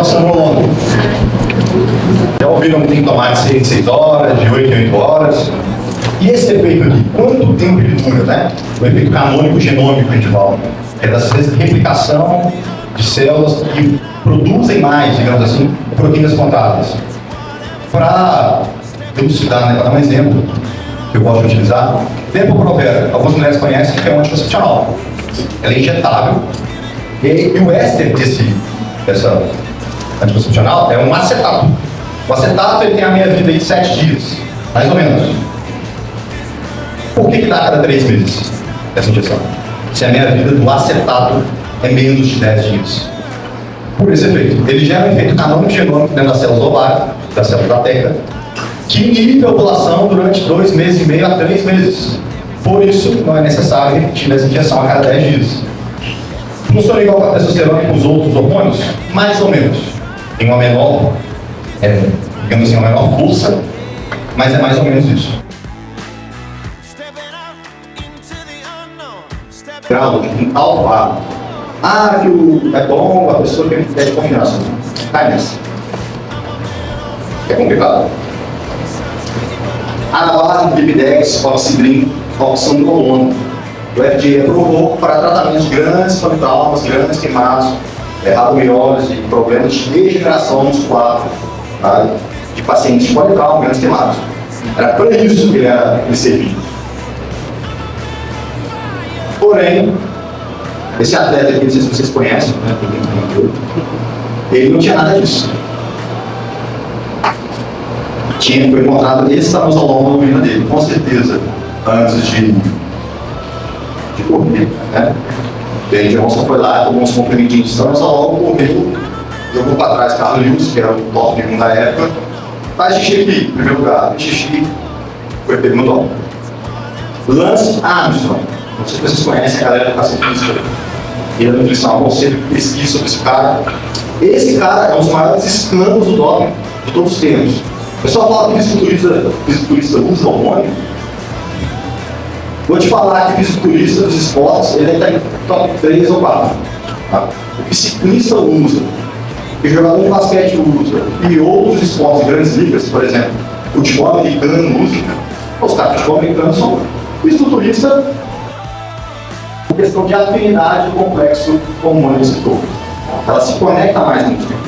Sangrolona. Já ouviram que tem que tomar de 6 em 6 horas, de 8 em 8 horas. E esse efeito aqui, quanto tempo ele dura, né? O efeito canônico genômico, a gente fala. É dessa replicação de células que produzem mais, digamos assim, proteínas contáveis. Para elucidar, né, para dar um exemplo que eu gosto de utilizar, Depo-Provera, algumas mulheres conhecem que é um anticoncepcional. Ela é injetável e o éster dessa anticoncepcional é um acetato. O acetato ele tem a meia-vida de 7 dias, mais ou menos. Por que dá a cada 3 meses essa injeção? Se a meia-vida do acetato é menos de 10 dias. Por esse efeito. Ele gera um efeito canônico genômico dentro das células ovárias, das células da teca, que inibe a ovulação durante 2 meses e meio a 3 meses. Por isso, não é necessário repetir essa injeção a cada 10 dias. Funciona igual com a testosterona e com os outros hormônios? Mais ou menos. Tem uma menor, digamos assim, uma menor força, mas é mais ou menos isso. Grau de alto ar. Que é bom, a pessoa tem que ter confiança. Cai nessa. É complicado. Anavar, Lipdex, Oxibrin, Oxandrolona. O FDA aprovou para tratamento de grandes pantraumas, grandes queimados, rabdomiólise e problemas de degeneração muscular, tá? De pacientes de politrauma, grandes queimados. Era para isso que ele servia. Porém, esse atleta aqui, não sei se vocês conhecem, né? Ele não tinha nada disso. Foi encontrado estanozolol na urina dele, com certeza, antes de correr, né? Daí o Johnson foi lá, tomou uns comprimidinhos de estanozolol, correu, jogou para trás Carlos Lewis, que era o top 1 da época, faz xixi aqui, em primeiro lugar, xixi, foi pego no dó. Lance Armstrong, não sei se vocês conhecem a galera da educação física e da nutrição, você pesquisa sobre esse cara. Esse cara é um dos maiores escândalos do doping de todos os tempos. O pessoal fala que fisiculturista usa hormônio. Vou te falar que o fisiculturista dos esportes, ele está em top 3 ou 4. Tá? O ciclista usa, o jogador de basquete usa, e outros esportes de grandes ligas, por exemplo, futebol americano usa. Os caras de futebol americano são fisiculturista por questão de afinidade do complexo hormônio receptor. Ela se conecta mais no músculo.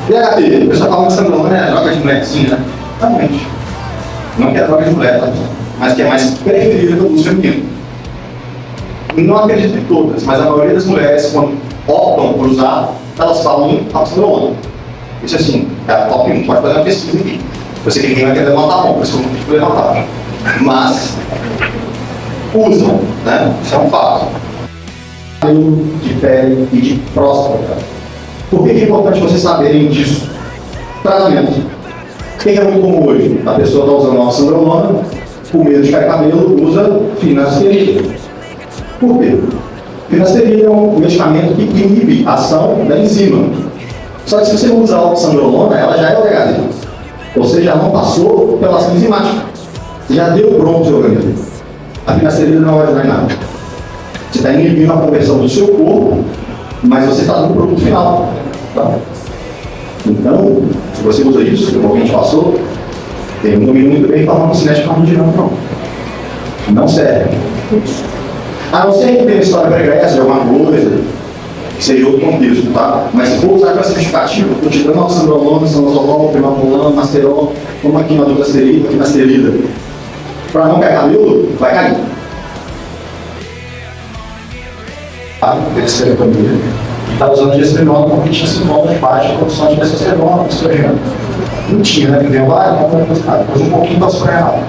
DHT, o pessoal fala que sangrolona é droga de mulherzinha, né? Realmente. Não que é droga de mulher, tá? Mas que é mais preferida pelo uso feminino. Não acredito em todas, mas a maioria das mulheres, quando optam por usar, elas falam em oxandrolona. Isso assim, é a top 1, pode fazer uma pesquisa aqui. Eu sei que ninguém vai querer levantar a mão, por isso que eu não fico levantar. Mas usam, né? Isso é um fato. De pele e de próstata. Por que é importante vocês saberem disso? Tratamento. O que é muito comum hoje? A pessoa está usando oxandrolona, com medo de cair cabelo, usa finasterida. Por quê? Finasterida é um medicamento que inibe a ação da enzima. Só que se você usar a oxandrolona, ela já é OHD. Você já não passou pela ação enzimática. Você já deu bronca ao seu organismo. A finasterida não vai ajudar em nada. Você está inibindo a conversão do seu corpo, mas você está no produto final. Tá? Então, se você usa isso, como a gente passou, tem um domínio muito bem farmacocinético farmacodigamos, não. Não serve. A não ser que tenha história pregressa de alguma coisa, que seja outro contexto, tá? Mas se for usar com essa justificativa, eu estou te dando oxandrolona, sanazolol, primabolano, masterol, toma aqui uma dutasterida, finasterida, para não cair cabelo, vai cair. Está usando gestrinol porque tinha sintomas de baixa produção de testosterona, estrogênio. Não tinha, né? Porque depois um pouquinho para super errado.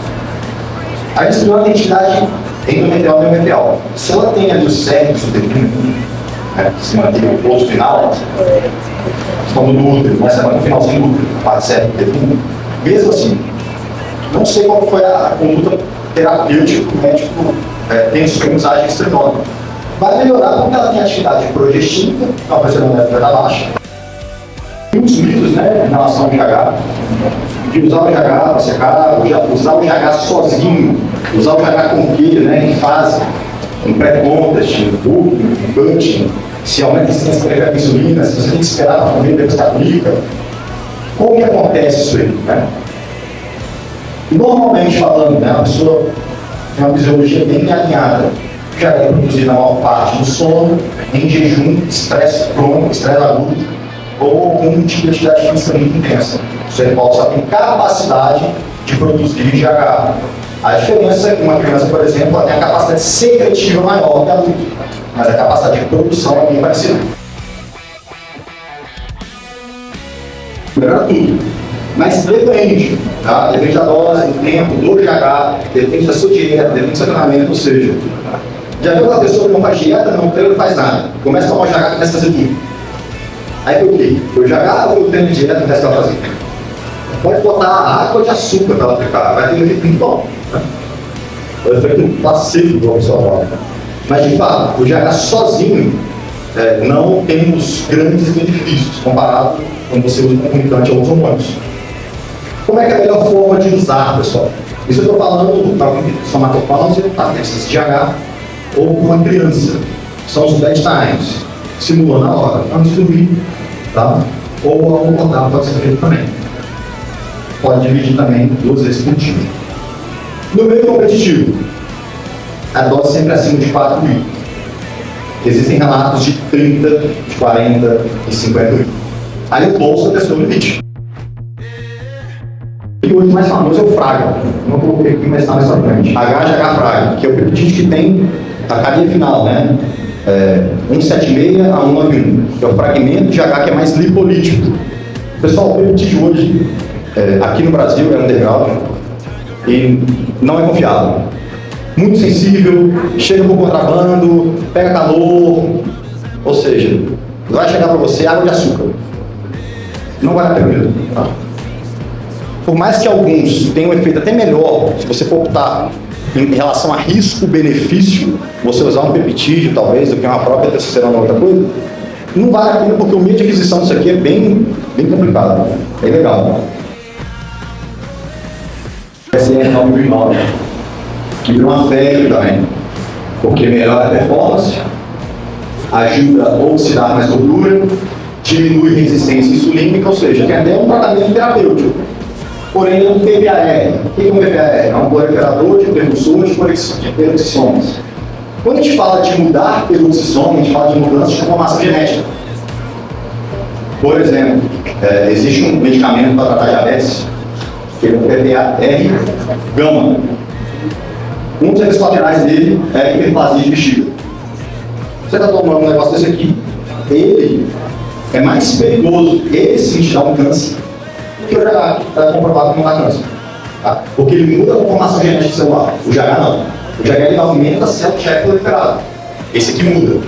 A gestrinol tem entidade endometrial e endometrial. Se ela tem ali o sexo uterino, né, se mantém o ponto final, estamos no útero, mas se mantém o finalzinho do útero, a parte certa uterino, mesmo assim, não sei qual foi a conduta terapêutica que o médico tem que usar a gestrinol. Vai melhorar porque ela tem atividade progestina, que é uma pressão da baixa. E os mitos, né, em relação ao GH. de usar o GH para secar, usar o GH sozinho, usar o GH com quê, né, em fase, em pré-contest, em booking, em bunching, se aumenta a resistência para insulina, se você tem que esperar para comer, depois que aplica. Como que acontece isso aí, né? Normalmente falando, né, a pessoa tem uma fisiologia bem alinhada, já é produzida a maior parte do sono, em jejum, estresse crônico, estresse agudo, ou algum tipo de atividade física muito intensa. O cerebral só tem capacidade de produzir GH. A diferença é que uma criança, por exemplo, ela tem a capacidade secretiva maior que a adulto, mas a capacidade de produção é bem parecida. Melhora tudo. Mas depende, tá? Depende da dose, do tempo, do GH, depende da sua dieta, depende do seu treinamento, ou seja, já viu aquela pessoa que não faz dieta, não treina, não faz nada. Começa a tomar GH, começa a fazer tudo. Aí foi o quê? Foi o GH ou o treino de dieta, começa a fazer? Pode botar água de açúcar para ela aplicar, vai ter um efeito muito bom. Né? O efeito placebo do pessoal. Mas de fato, o GH sozinho não tem os grandes benefícios comparado quando você usa um concomitante a outros hormônios. Como é que é a melhor forma de usar, pessoal? Isso eu estou falando para alguém que somatopausa, testes de GH, ou com uma criança. São os bedtimes. Simula na hora, antes de dormir, tá? Ou ao acordar, pode ser feito também. Pode dividir também 2 vezes por dia. No meio competitivo, a dose sempre acima de 4.000. Existem relatos de 30, de 40 e 50.000. Aí o bolso da pessoa no limite. E hoje o mais famoso é o Fraga. Não coloquei aqui, mas está mais pra frente. HGH Fraga, que é o peptídeo que tem a cadeia final, né? 176 a 191, que é o fragmento de H que é mais lipolítico. Pessoal, o peptídeo hoje, aqui no Brasil, é underground e não é confiável. Muito sensível, chega por contrabando, pega calor, ou seja, vai chegar para você água de açúcar. Não vale a pena. Tá? Por mais que alguns tenham um efeito até melhor, se você for optar em relação a risco-benefício, você usar um peptídeo, talvez, do que uma própria testosterona ou outra coisa, não vale a pena porque o meio de aquisição disso aqui é bem complicado, é legal. SR929, que virou uma febre também, porque melhora a performance, ajuda a oxidar mais gordura, diminui resistência insulínica, ou seja, tem até um tratamento terapêutico. Porém, o PPAR. O que é um PPAR? É um proliferador de percussores de peroxisomas. Quando a gente fala de mudar peroxissoma, a gente fala de mudança de conformação genética. Por exemplo, existe um medicamento para tratar diabetes, que é o PPAR-gama. Um dos efeitos colaterais dele é a hiperplasia de bexiga. Você está tomando um negócio desse aqui, ele é mais perigoso, ele sim te dá um câncer, que o GH está comprovado que não dá câncer. Tá? Porque ele muda a conformação genética celular. O GH não. O GH ele aumenta a célula que já é proliferada. Esse aqui muda.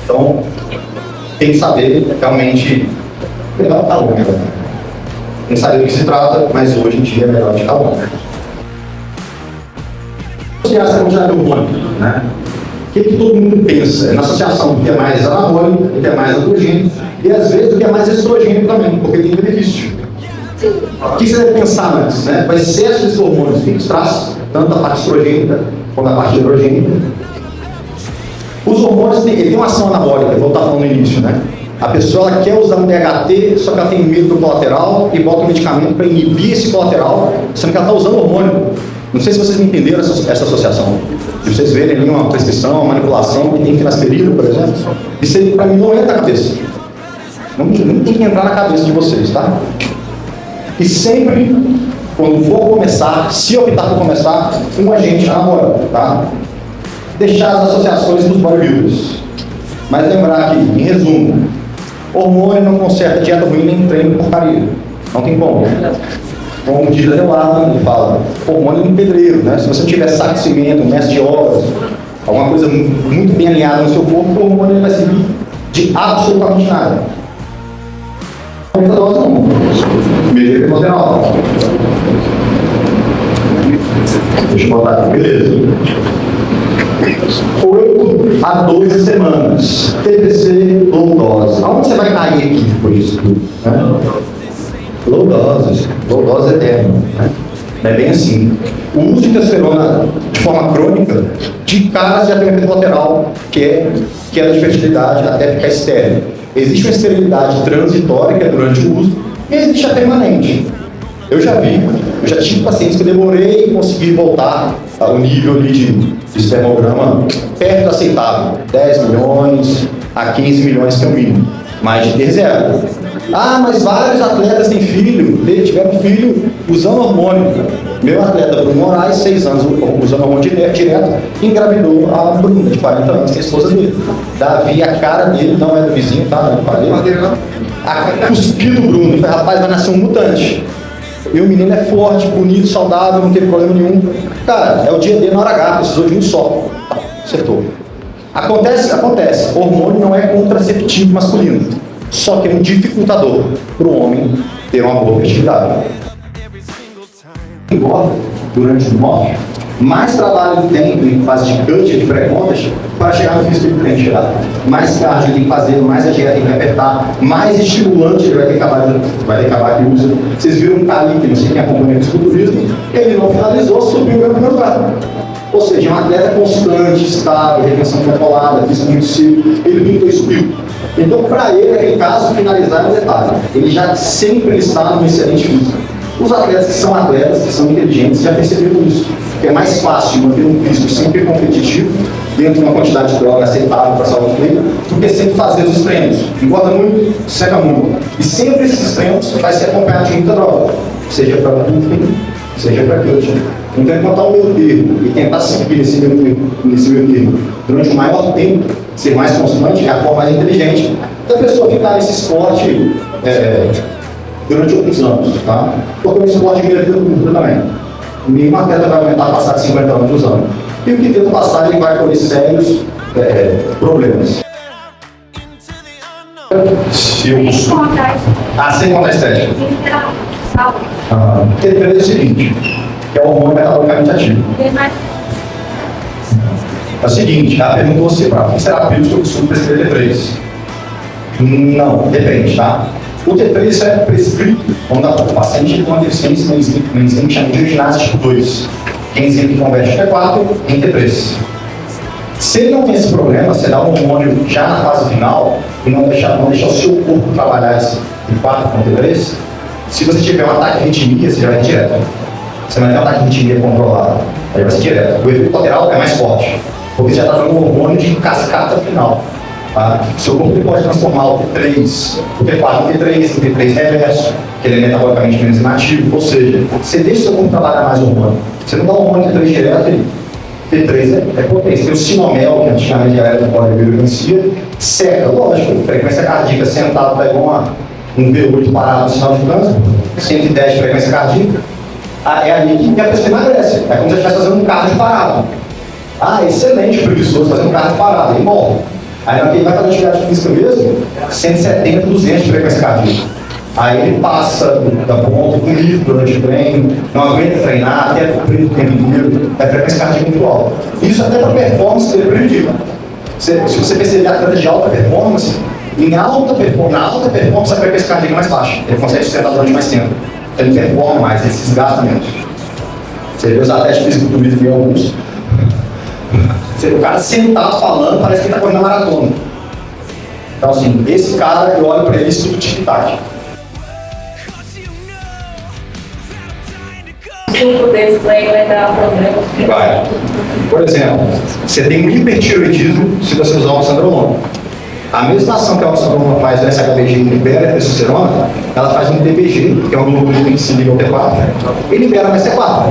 Então, tem que saber realmente. Melhor ficar longe, né? Tem que saber do que se trata, mas hoje em dia é melhor ficar longe. Associação de hormônio, né? O que todo mundo pensa? Na associação do que é mais anabólico, do que é mais androgênico e às vezes do que é mais estrogênico também, porque tem benefício. O que você deve pensar antes? Né? O excesso desses hormônios, o que traz tanto a parte estrogênica quanto a parte androgênica. Os hormônios têm uma ação anabólica, vou estar falando no início, né? A pessoa ela quer usar um DHT, só que ela tem medo do colateral e bota um medicamento para inibir esse colateral, sendo que ela está usando hormônio. Não sei se vocês entenderam essa associação. Se vocês verem ali uma prescrição, uma manipulação que tem finasterida, por exemplo, isso aí para mim não entra na cabeça. Não tem que entrar na cabeça de vocês, tá? E sempre, quando for começar, se optar por começar, um agente anabólico, tá? Deixar as associações dos bodybuilders. Mas lembrar que, em resumo, hormônio não conserta dieta ruim nem treino porcaria. Não tem como. Como diz até o Alan, ele fala, hormônio é um pedreiro, né? Se você tiver saco de cimento, mestre de horas, alguma coisa muito bem alinhada no seu corpo, o hormônio vai servir de absolutamente nada. Aumenta a dose não. Medir emocional. Deixa eu botar aqui, beleza. 8 a 12 semanas. TPC low dose. Aonde você vai cair aqui depois disso tudo? Né? low dose eterno, né? É bem assim. O uso de testosterona de forma crônica, de cara já tem um efeito colateral, que é queda de fertilidade até ficar estéril. Existe uma esterilidade transitória, que é durante o uso, e existe a permanente. Eu já tive pacientes que eu demorei e consegui voltar ao nível ali de espermograma perto do aceitável, 10 milhões a 15 milhões que é o mínimo, mas de ter zero. Ah, mas vários atletas têm filho, tiveram filho usando hormônio. Meu atleta Bruno Moraes, 6 anos usando hormônio direto, engravidou a Bruna, de 40 anos, que é a esposa dele. Davi, a cara dele não é do vizinho, tá? Não falei. Cuspiu do Bruno, falei, rapaz, vai nascer um mutante. Meu menino é forte, bonito, saudável, não teve problema nenhum. Cara, é o dia dele na hora H, precisou de um só. Acertou. Acontece. Hormônio não é contraceptivo masculino, só que é um dificultador para o homem ter uma boa fertilidade. Engorda durante o morte, mais trabalho ele tem em fase de cut, de pré-contas, para chegar no físico que ele tem que chegar. Mais cardio ele tem que fazer, mais a dieta tem que apertar, mais estimulante ele vai ter que acabar que usa. Vocês viram um cara ali, que não sei quem acompanha o fisiculturismo, ele não finalizou, subiu o primeiro lugar. Ou seja, é um atleta constante, estável, retenção controlada, físico muito seco, ele pintou e subiu. Então, para ele, naquele caso, finalizar é um detalhe. Ele já sempre está num excelente físico. Os atletas que são inteligentes, já perceberam isso. Que é mais fácil manter um físico sempre competitivo, dentro de uma quantidade de droga aceitável para a saúde dele, do que sempre fazer os extremos. Engorda muito, seca muito. E sempre esses extremos vai ser acompanhado de muita droga. Seja para lifting, seja para coaching. Então, encontrar o meio termo e tentar seguir nesse meio termo durante o maior tempo, ser mais constante, é a forma mais inteligente da pessoa ficar nesse esporte durante alguns anos, tá? Porque o esporte vira vida curta também. Nenhum atleta vai aumentar a passar de 50 anos usando. E o que tenta passar, ele vai colher sérios problemas. Sem contar a estética. T3 é o seguinte, que é o hormônio metabolicamente ativo. É o seguinte, a pergunta você, para que terapêutico que eu costumo prescrever T3? Não, depende, tá? O T3 é prescrito quando o paciente com uma deficiência no enzima que chama de urinase tipo 2, que é enzima que converte T4 em T3. Se ele não tem esse problema, você dá um hormônio já na fase final e não deixar o seu corpo trabalhar esse T4 com T3, se você tiver um ataque de arritmia, você já vai direto. Você não vai ter um ataque de arritmia controlado, aí vai ser direto. O efeito colateral é mais forte, porque você já está dando um hormônio de cascata final. Tá? O seu corpo pode transformar o T3, o T4 em T3, o T3 reverso, que ele é metabolicamente menos inativo, ou seja, você deixa o seu corpo trabalhar mais hormônio. Você não dá um hormônio T3 direto, T3 é potência. Tem o sinomel, que antigamente a galera do bodybuilder vencia, seca, lógico, frequência cardíaca sentado pega um V8 parado no sinal de trânsito, 110 de frequência cardíaca, é ali que a pessoa emagrece. É como se você estivesse fazendo um cardio parado. Excelente, preguiçoso, fazendo um cardio parado, ele morre. Aí ele vai fazer atividade física mesmo, 170, 200 de frequência cardíaca. Aí ele passa da ponta com livro durante o treino, não aguenta treinar, até cumprir o tempo inteiro, a frequência cardíaca muito alta. Isso até para performance dele prejudica. Se você perceber atletas de alta performance, na alta performance a frequência cardíaca é mais baixa, ele consegue sustentar durante mais tempo. Ele performa mais, ele se desgasta menos. Você vê os atletas fisiculturistas em alguns. O cara sentado falando, parece que ele está correndo a maratona. Então, assim, esse cara, eu olho para ele e estudo tic-tac. Vai. Por exemplo, você tem um hipertiroidismo se você usar o oxandrolona. A mesma ação que a oxandrolona faz no SHBG e libera a testosterona, ela faz no DBG, que é um globulino que se liga ao T4, e libera mais T4.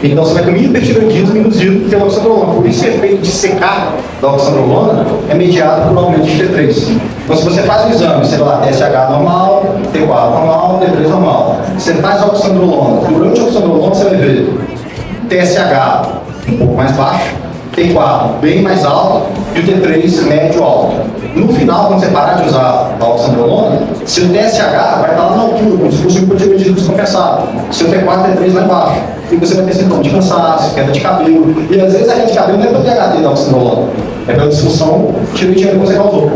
Então você vai ter um hipertiroidismo induzido pela oxandrolona. Por isso o efeito de secar da oxandrolona é mediado por um aumento de T3. Então se você faz um exame, sei lá, TSH normal, T4 normal, T3 normal. Você faz a oxandrolona. Durante a oxandrolona você vai ver TSH um pouco mais baixo, T4 bem mais alto e o T3 médio alto. No final, quando você parar de usar a oxandrolona, seu TSH vai estar lá na altura, como se fosse um hipotiroidismo descompensado. Seu T4 e T3 lá embaixo. E você vai ter sintoma de cansaço, queda de cabelo. E às vezes a queda de cabelo não é pelo PHD da oxandrolona, é pela disfunção tiroidiana que você causou.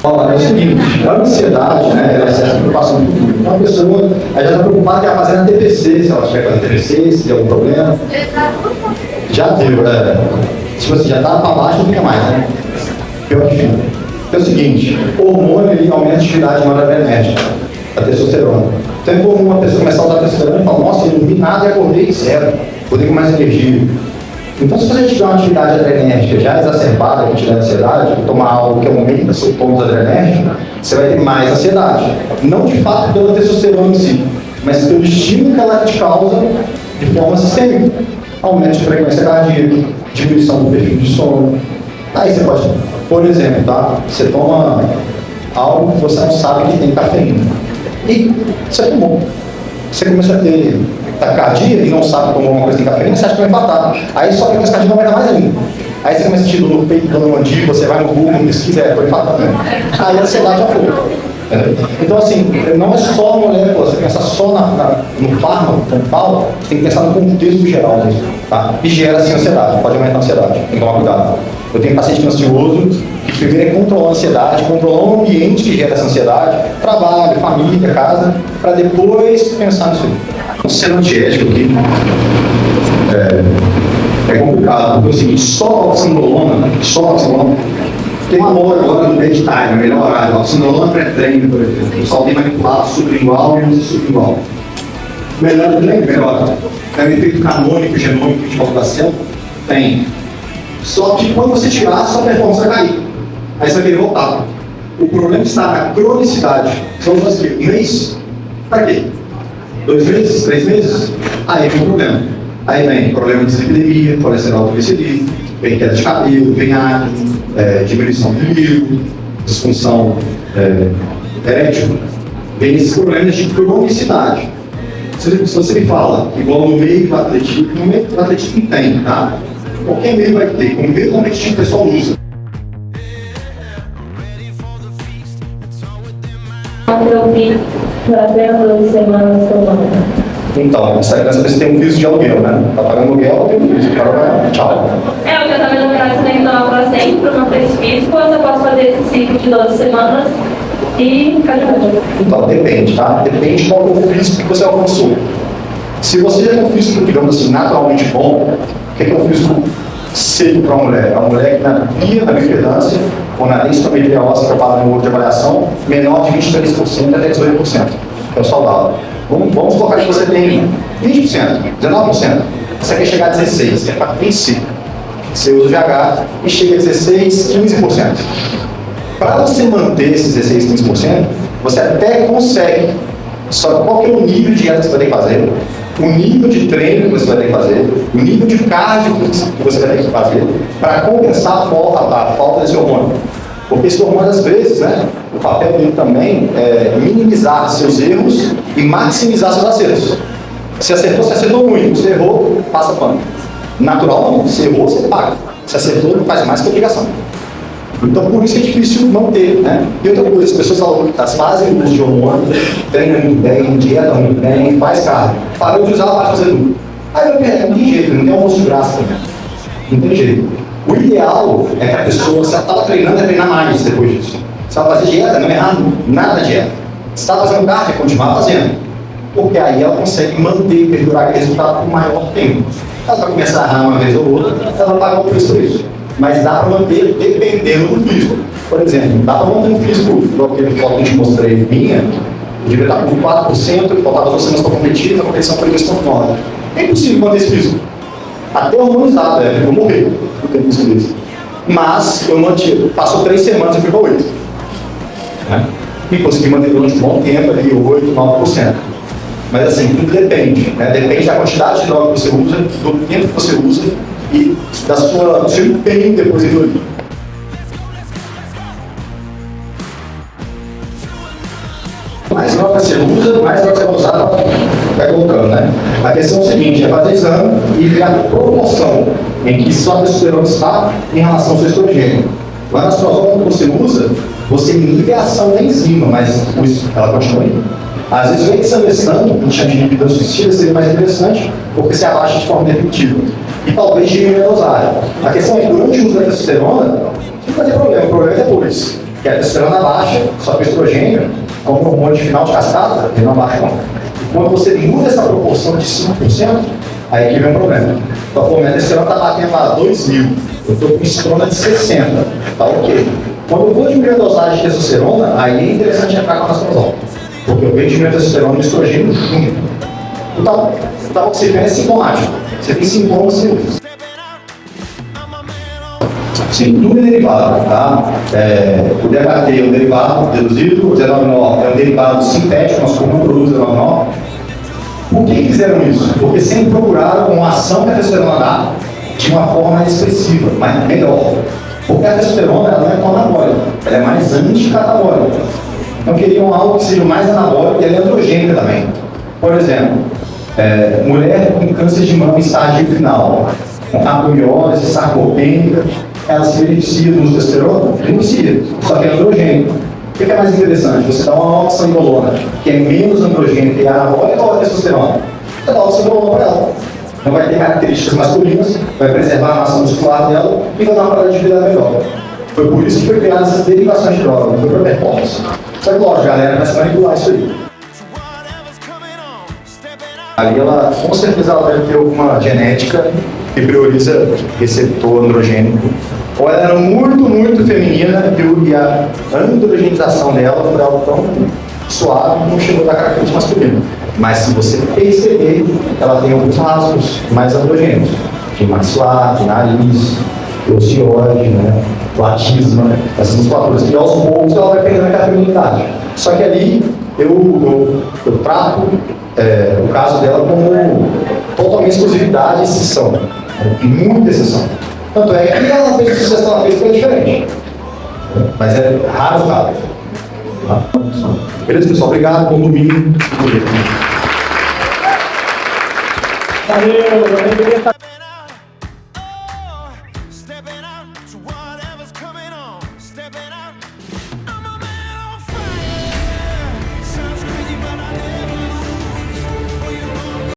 Olha, é o seguinte, a ansiedade, né, ela é essa preocupação do futuro. Então a pessoa ela já está preocupada que ela vai fazer na TPC, se ela tiver fazer TPC, se tem algum problema. Já deu, se você já está para baixo, não fica mais, né? Pior que fica. Então é o seguinte, o hormônio ele aumenta a atividade noradrenérgica, a testosterona. Então é comum uma pessoa começar a usar testosterona e falar, nossa, eu não vi nada e acordei zero, acordei com mais energia. Então, se você tiver uma atividade adrenérgica já exacerbada, que te dá ansiedade, tomar algo que aumenta seu ponto adrenérgico, você vai ter mais ansiedade. Não de fato pela testosterona em si, mas pelo estímulo que ela te causa de forma sistêmica. Aumento de frequência cardíaca, diminuição do perfil de sono. Aí você pode, por exemplo, tá? Você toma algo que você não sabe que tem cafeína. E você tomou. Você começa a ter taquicardia e não sabe como uma coisa tem cafeína, você acha que vai infartar. Aí só que a cardíaca vai aumentar mais ainda. Aí você começa a sentir dor no peito, dor no mandíbula, você vai no Google, pesquisa, vai infartar também. Aí a ansiedade já foi. Então, assim, não é só a molécula, você pensa só no fármaco, no pau, você tem que pensar no contexto geral disso. Tá? E gera, assim, ansiedade, pode aumentar a ansiedade, tem que tomar cuidado. Eu tenho paciente ansioso que primeiro é controlar a ansiedade, controlar o ambiente que gera essa ansiedade, trabalho, família, casa, para depois pensar nisso aí. Sendo antiético aqui, é complicado, porque é o seguinte, só a oxandrolona, tem uma moda agora no bedtime, melhor horário, a oxandrolona pré-treino, por exemplo, o pessoal tem manipulado sublingual e sublingual. Melhor treino, melhor. Tem um efeito canônico, genômico de valutação? Tem. Só que quando você tirar, sua performance vai cair. Aí você vai querer voltar. O problema está na cronicidade. São os dois um mês? Para quê? 2 meses? 3 meses? Aí vem o problema. Aí vem problema de dislipidemia, colesterol triglicerídeo, vem queda de cabelo, vem acne, diminuição do líquido, disfunção erétil. Vem esses problemas de cronicidade. Se você me fala, igual no meio do atletismo, no meio do atletismo tem, tá? Qualquer meio vai ter, como meio competitivo o pessoal usa. Até 2 semanas tomando. Então, essa vez tem um piso de aluguel, né? Tá pagando aluguel, tem um piso, o cara vai, tchau. O que eu estava lembrando, você tem que tomar para sempre, para manter esse físico, ou você pode fazer esse ciclo de 12 semanas e ficar de novo? Então, depende, tá? Depende de qual é o físico que você alcançou. Se você já tem um físico, digamos assim, naturalmente bom, o que é um físico seco para a mulher? A mulher que na guia da bioimpedância, ou na densitometria óssea, que é o padrão de avaliação, menor de 23% até 18%, que é o saudável. Vamos colocar que você tem 20%, 19%. Você quer chegar a 16%, você quer ficar bem seco. Você usa o GH e chega a 16%, 15%. Para você manter esses 16%, 15%, você até consegue. Só que qual que é o nível de dieta que você vai ter que fazer? O nível de treino que você vai ter que fazer, o nível de cardio que você vai ter que fazer para compensar a falta desse hormônio. Porque esse hormônio, às vezes, né, o papel dele também é minimizar seus erros e maximizar seus acertos. Se acertou, você acertou muito. Se errou, passa pano. Natural não. Se errou, você paga. Se acertou, não faz mais que obrigação. Então, por isso que é difícil manter, né? E outra coisa, as pessoas fazem uso de hormônio, treinam muito bem, dieta muito bem, faz cardio. Parou de usar, vai fazer tudo. Aí não tem jeito, não tem almoço de graça também. Não tem jeito. O ideal é que a pessoa, se ela estava treinando, é treinar mais depois disso. Se ela fazer dieta, não é errado, nada da dieta. Se está fazendo cardio, é continuar fazendo. Porque aí ela consegue manter e perdurar aquele resultado por maior tempo. Ela vai começar a errar uma vez ou outra, ela vai pagar o preço por isso. Mas dá para manter dependendo do físico. Por exemplo, dá para manter um físico, igual aquele foto que eu te mostrei minha, devia estar com 4%, faltava 2 semanas para competir, a competição foi 2,9%. É impossível manter esse físico. Até hormonizado, eu vou morrer no tempo desse. Mas eu mantive, passou 3 semanas e fui para 8%. Né? E consegui manter durante um bom tempo ali, 8%, 9%. Mas assim, tudo depende. Né? Depende da quantidade de droga que você usa, do tempo que você usa e do seu empenho depois de ali. Mais droga você usa, mais droga você vai usar, vai colocando, né? A questão é o seguinte, é fazer exame e ver a proporção em que sua testosterona está em relação ao seu estrogênio. Lá na sua zona que você usa, você inibe a ação da enzima, mas ela continua aí. Às vezes, o hexamestano, que chama de inibidor suicida, seria mais interessante, porque se abaixa de forma definitiva. E talvez diminua a dosagem. A questão é que durante o uso da testosterona, não vai ter problema, o problema é depois. que a testosterona baixa, só que o estrogênio, como hormônio de final de cascata, ele não baixa não. E quando você muda essa proporção de 5%, aí que vem um problema. Então, pô, minha testosterona está batendo lá 2.000, eu estou com estrona de 60, tá ok. Quando eu vou diminuir a dosagem de testosterona, aí é interessante entrar com a anastrozol, porque eu vejo diminuir a testosterona e o estrogênio junto. O tamoxifeno é sintomático, você tem sintomas cirúrgicos. Sim, tudo é derivado, tá? O DHT é um derivado deduzido, o 19 é um derivado sintético, nós como produz 19. Por que fizeram isso? Porque sempre procuraram uma ação que a testosterona dá de uma forma mais expressiva, mais melhor. Porque a testosterona ela não é tão anabólica, ela é mais anticatabólica. Então queriam algo que seja mais anabólico e ela é androgênica também. Por exemplo, mulher com câncer de mama em estágio final, com apomiose, sarcopênica, ela se beneficia do uso de testosterona? Beneficia, só que é androgênico. O que é mais interessante? Você dá uma oxandrolona, que é menos androgênica e anabólica, ou a testosterona? Você dá oxandrolona para ela. Não vai ter características masculinas, vai preservar a massa muscular dela e vai dar uma qualidade de vida melhor. Foi por isso que foi criada essas derivações de droga, não foi para performance. Só que, lógico, a galera vai se manipular isso aí. Ali ela, com certeza, ela deve ter alguma genética que prioriza receptor androgênico. Ou ela era muito feminina e a androgenização dela foi algo tão suave que não chegou da característica masculina. Mas se você perceber, ela tem alguns rasgos mais androgênicos. De maxilar, de nariz, de ocioide, né? Latisma, essas musculaturas. E aos poucos ela vai perdendo a feminilidade. Só que ali eu trato o caso dela como totalmente exclusividade e exceção. Muita exceção. Tanto é que ela fez o sucesso que ela fez foi diferente. Mas é raro o caso. Tá? Beleza, pessoal? Obrigado. Bom domingo. Valeu,